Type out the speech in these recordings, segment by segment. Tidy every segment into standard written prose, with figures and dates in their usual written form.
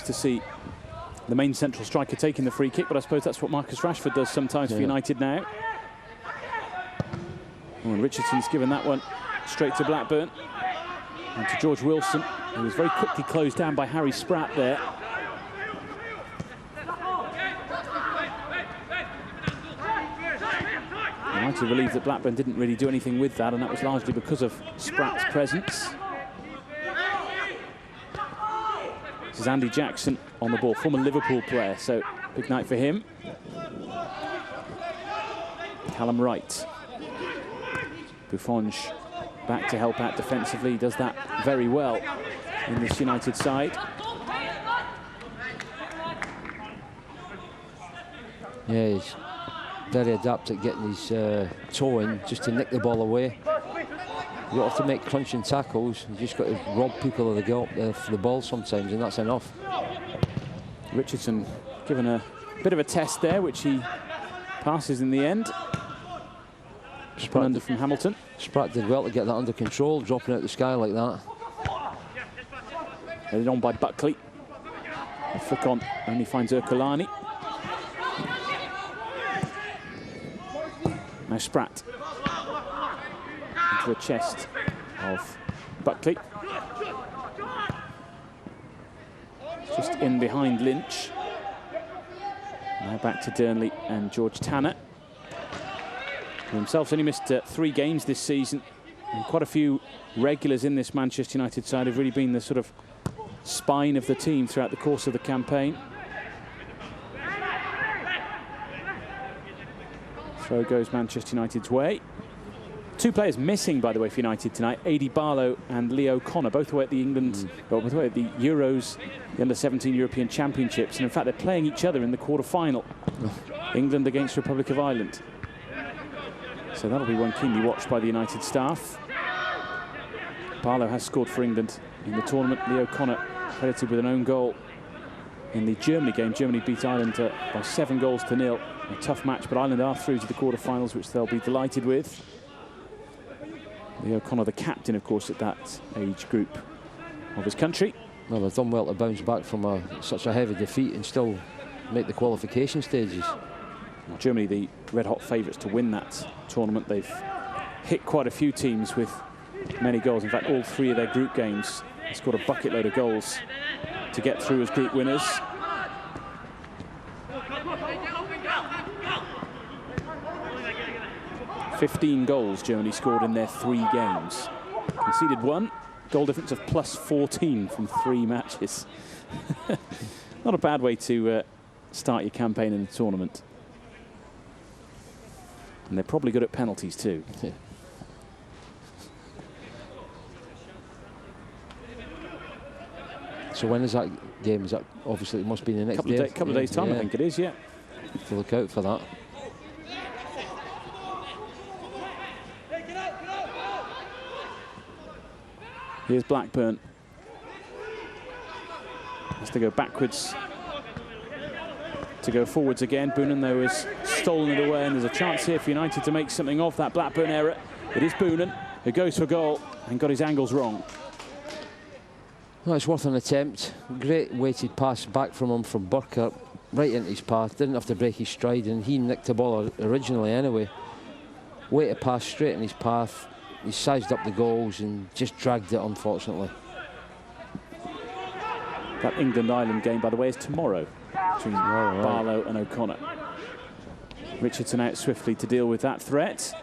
to see the main central striker taking the free kick, but I suppose that's what Marcus Rashford does sometimes for United now. Oh, and Richardson's given that one straight to Blackburn. And to George Wilson, who was very quickly closed down by Harry Spratt there. United relieved that Blackburn didn't really do anything with that, and that was largely because of Spratt's presence. This is Andy Jackson on the ball, former Liverpool player, so big night for him. Callum Wright. Buffon back to help out defensively. He does that very well in this United side. Yeah, he's very adept at getting his toe in just to nick the ball away. You don't have to make crunching tackles. You just got to rob people of the goal for the ball sometimes, and that's enough. Richardson given a bit of a test there, which he passes in the end. Spratt under from Hamilton. Spratt did well to get that under control, dropping out the sky like that. Headed on by Buckley. A flick on only finds Ercolani. Now Spratt into the chest of Buckley. Just in behind Lynch. Now back to Dearnley and George Tanner, who himself only missed 3 games this season. And quite a few regulars in this Manchester United side have really been the sort of spine of the team throughout the course of the campaign. Throw goes Manchester United's way. 2 players missing, by the way, for United tonight: Adi Barlow and Leo Connor, both away at the both away at the Euros, the Under-17 European Championships, and in fact they're playing each other in the quarter-final. England against Republic of Ireland. So that'll be one keenly watched by the United staff. Barlow has scored for England in the tournament. Leo Connor credited with an own goal in the Germany game. Germany beat Ireland by 7 goals to 0. A tough match, but Ireland are through to the quarter-finals, which they'll be delighted with. Leo Connor, the captain, of course, at that age group of his country. Well, they've done well to bounce back from such a heavy defeat and still make the qualification stages. Germany, the red-hot favourites to win that tournament. They've hit quite a few teams with many goals. In fact, all 3 of their group games, they scored a bucket load of goals to get through as group winners. "15 goals Germany scored in their 3 games. Conceded 1. Goal difference of +14 from 3 matches. Not a bad way to start your campaign in the tournament. And they're probably good at penalties too. Yeah. So when is that game? Is that obviously, it must be the next day? Couple of days time, I think it is, yeah. Have to look out for that. Here's Blackburn. Has to go backwards to go forwards again. Boonen, though, has stolen it away, and there's a chance here for United to make something of that Blackburn error. It is Boonen who goes for goal and got his angles wrong. Well, it's worth an attempt. Great weighted pass back from him from Burkert, right into his path. Didn't have to break his stride, and he nicked the ball originally anyway. Weighted pass straight in his path. He sized up the goals and just dragged it, unfortunately. That England-Ireland game, by the way, is tomorrow between Barlow and O'Connor. Richardson out swiftly to deal with that threat.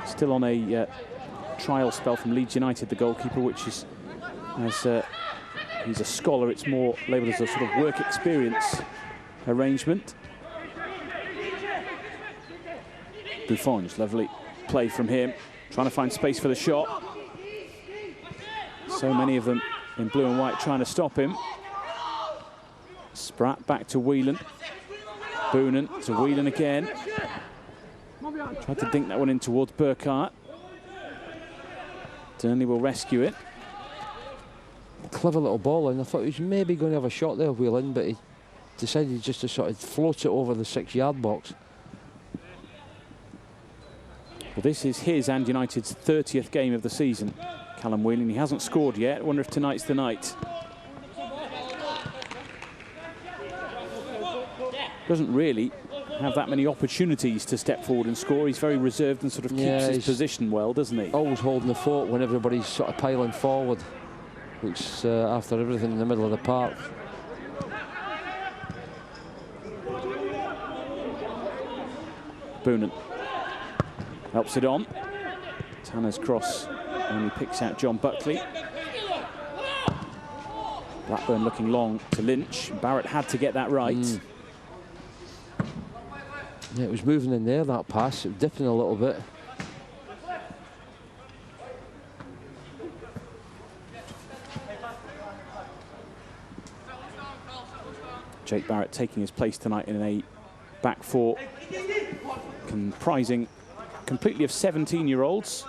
Still on a trial spell from Leeds United, the goalkeeper, which is, as he's a scholar, it's more labelled as a sort of work experience arrangement. Buffon's lovely play from him, trying to find space for the shot. So many of them in blue and white trying to stop him. Spratt back to Whelan. Boonen to Whelan again. Tried to dink that one in towards Burkhardt. Dearnley will rescue it. Clever little ball, and I thought he was maybe going to have a shot there, Whelan, but he decided just to sort of float it over the 6-yard box. Well, this is his and United's 30th game of the season. Callum Whelan, he hasn't scored yet. I wonder if tonight's the night. doesn't really have that many opportunities to step forward and score. He's very reserved and sort of keeps his position well, doesn't he? Always holding the fort when everybody's sort of piling forward. Looks after everything in the middle of the park. Boonen helps it on. Tanner's cross only picks out John Buckley. Blackburn looking long to Lynch. Barrett had to get that right. Yeah, it was moving in there, that pass. It was dipping a little bit. Jake Barrett taking his place tonight in a back four comprising completely of 17-year-olds.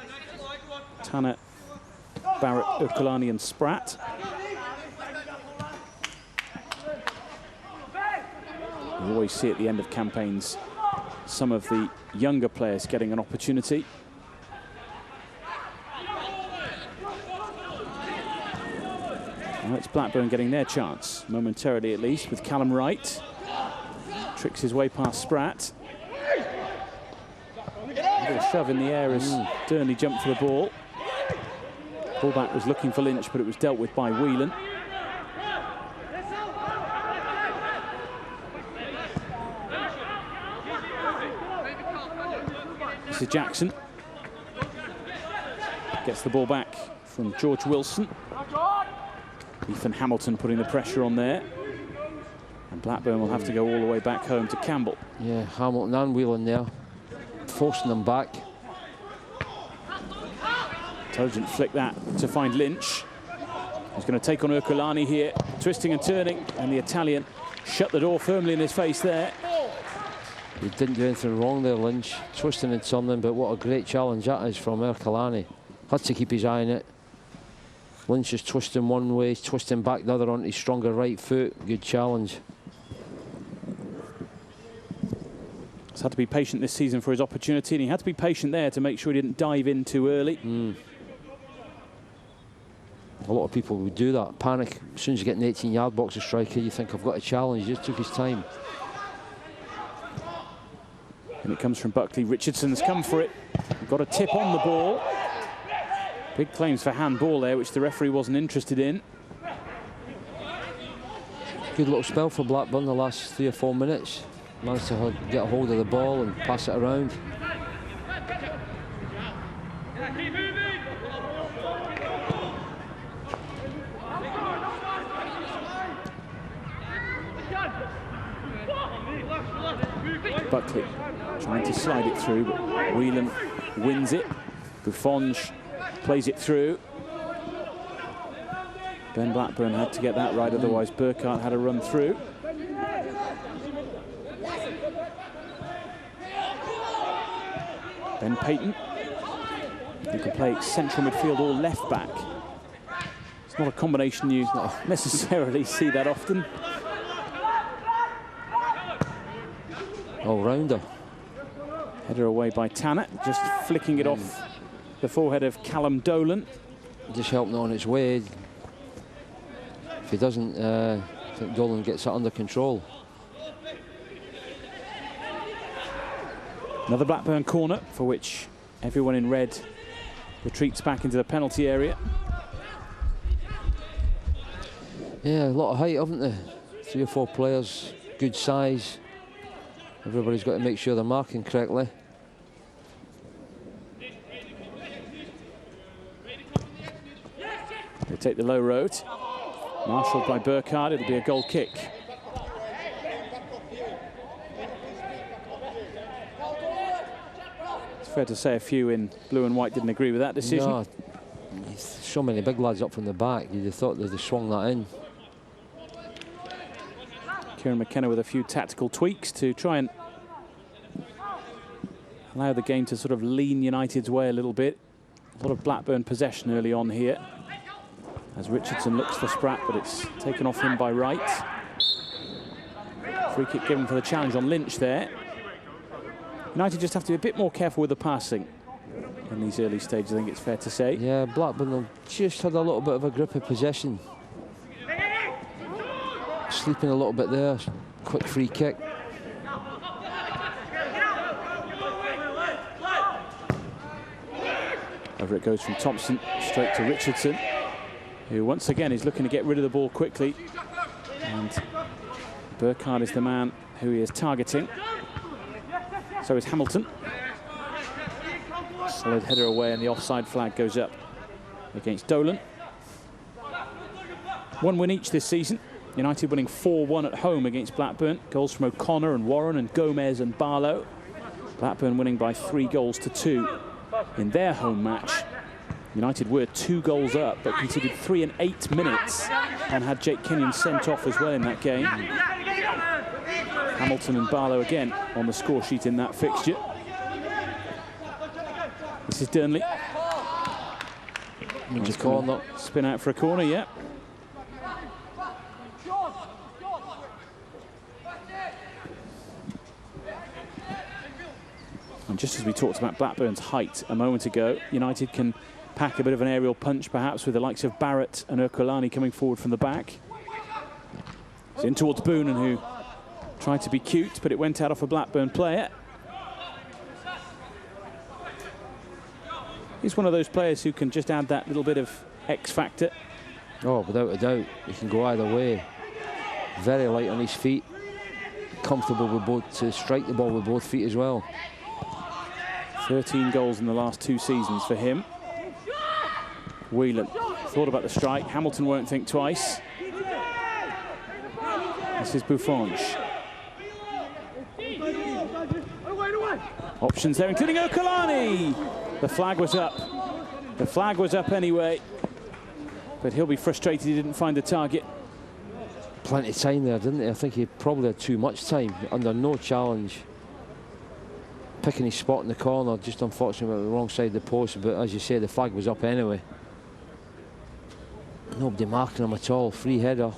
Tanner, Barrett, Ukulani and Spratt. We always see at the end of campaigns some of the younger players getting an opportunity. Now it's Blackburn getting their chance, momentarily at least, with Callum Wright. Tricks his way past Spratt. A little shove in the air as Durnley jumped for the ball. Fullback was looking for Lynch, but it was dealt with by Whelan. This is Jackson. Gets the ball back from George Wilson. Ethan Hamilton putting the pressure on there. And Blackburn will have to go all the way back home to Campbell. Yeah, Hamilton and Whelan there, forcing them back. Intelligent flick that to find Lynch. He's going to take on Ukulani here, twisting and turning, and the Italian shut the door firmly in his face there. He didn't do anything wrong there, Lynch, twisting and turning, but what a great challenge that is from Ukulani. Had to keep his eye on it. Lynch is twisting one way, twisting back the other on his stronger right foot. Good challenge. He's had to be patient this season for his opportunity, and he had to be patient there to make sure he didn't dive in too early. A lot of people would do that, panic. As soon as you get an 18-yard box of striker, you think, I've got a challenge. He just took his time. And it comes from Buckley. Richardson's come for it. Got a tip on the ball. Big claims for handball there, which the referee wasn't interested in. Good little spell for Blackburn the last 3 or 4 minutes. Managed to get a hold of the ball and pass it around. Buckley trying to slide it through, but Whelan wins it. Buffonge plays it through. Ben Blackburn had to get that right, otherwise Burkhardt had a run through. Ben Payton, who can play central midfield or left back. It's not a combination you necessarily see that often. All-rounder. Header away by Tanner, just flicking it off the forehead of Callum Dolan. Just helping it on its way. If he doesn't, I think Dolan gets it under control. Another Blackburn corner, for which everyone in red retreats back into the penalty area. Yeah, a lot of height, haven't they? 3 or 4 players, good size. Everybody's got to make sure they're marking correctly. They take the low road. Marshalled by Burkhardt, it'll be a goal kick. It's fair to say a few in blue and white didn't agree with that decision. No, so many big lads up from the back, you'd have thought they'd have swung that in. Kieran McKenna with a few tactical tweaks to try and allow the game to sort of lean United's way a little bit. A lot of Blackburn possession early on here, as Richardson looks for Spratt, but it's taken off him by Wright. Free kick given for the challenge on Lynch there. United just have to be a bit more careful with the passing in these early stages, I think it's fair to say. Yeah, Blackburn have just had a little bit of a grip of possession. Sleeping a little bit there. Quick free kick. Over it goes from Thompson straight to Richardson, who once again is looking to get rid of the ball quickly. And Burkhardt is the man who he is targeting. So is Hamilton. Solid header away, and the offside flag goes up against Dolan. 1 win each this season. United winning 4-1 at home against Blackburn. Goals from O'Connor and Warren and Gomez and Barlow. Blackburn winning by 3-2 in their home match. United were 2 goals up, but conceded 3 in 8 minutes and had Jake Kenyon sent off as well in that game. Hamilton and Barlow again on the score sheet in that fixture. This is Durnley. Just corner. Spin out for a corner, yeah. And just as we talked about Blackburn's height a moment ago, United can pack a bit of an aerial punch perhaps with the likes of Barrett and Ercolani coming forward from the back. It's in towards Boonen, who tried to be cute, but it went out off a Blackburn player. He's one of those players who can just add that little bit of X factor. Oh, without a doubt, he can go either way. Very light on his feet, comfortable with both, to strike the ball with both feet as well. 13 goals in the last 2 seasons for him. Whelan thought about the strike. Hamilton won't think twice. This is Buffonge. Options there, including Ercolani. The flag was up. The flag was up anyway. But he'll be frustrated he didn't find the target. Plenty of time there, didn't he? I think he probably had too much time, under no challenge. Picking his spot in the corner, just unfortunately on the wrong side of the post, but as you say, the flag was up anyway. Nobody marking him at all, free header.